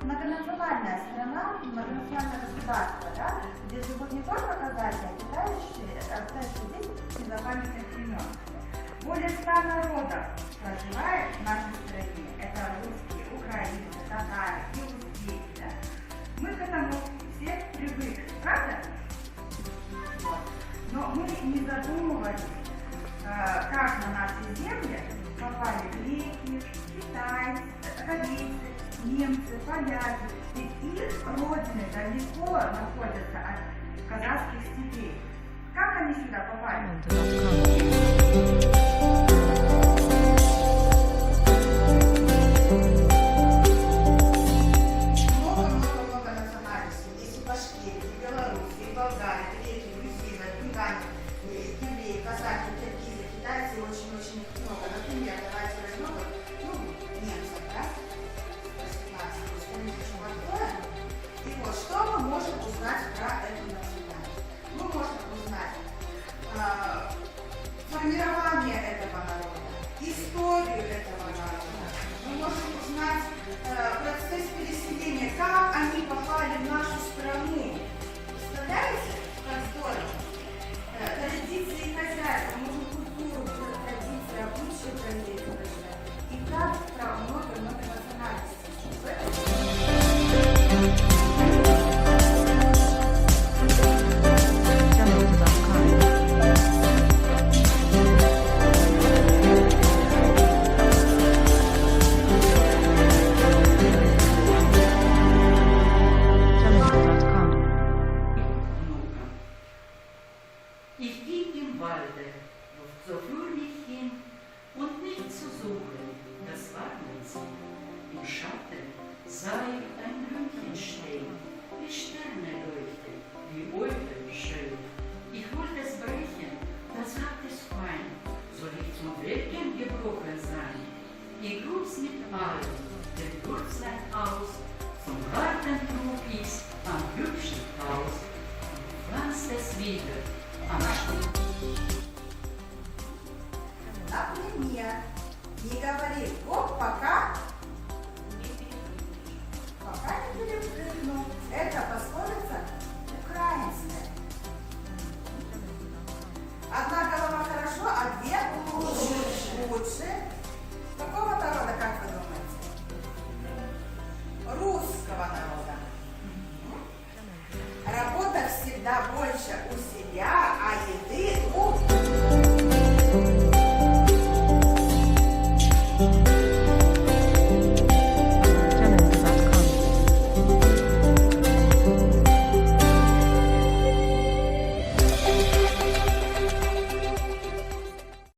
многонациональная страна, многонациональное государство, да, где живут не только казахи, а китайцы здесь с незапамятных времен. Более 100 народов проживает в нашей стране. Это русские, украинцы, татары и узбеки. Да? Мы к этому все привыкли, правда? Вот. Но мы не задумывались, как на наши земли попали греки, китайцы, корейцы, немцы, поляки. Ведь их родины далеко находятся от казахских степей. Как они сюда попали? Много-много национальностей. Здесь и башкиры, и белорусы, и болгары, греки, грузины, цыгане, евреи, казахи, киргизы, китайцы, очень-очень много. Например, давайте возьмем немцев, да? И вот, что мы можем узнать про эту национальность? Мы можем узнать формирование этого народа, историю этого народа. Мы можем узнать процесс переселения, как они попали в нашу страну. Представляете, как здорово? Традиции хозяйства, можем культуру, традиции, обычаи проверить. И так про много-много национальностей. Ich ging im Walde, so fröhlich hin und nichts zu suchen, das war nichts. Im Schatten sah ich ein Blümchen stehen, wie Sterne leuchten, wie Eulen schön. Ich wollte es brechen, da sagt es fein, soll ich zum Brechen gebrochen sein? Ich grüß mit allen, den Wurzeln aus, zum Garten trug ich's am hübschen Haus und pflanzt es wieder.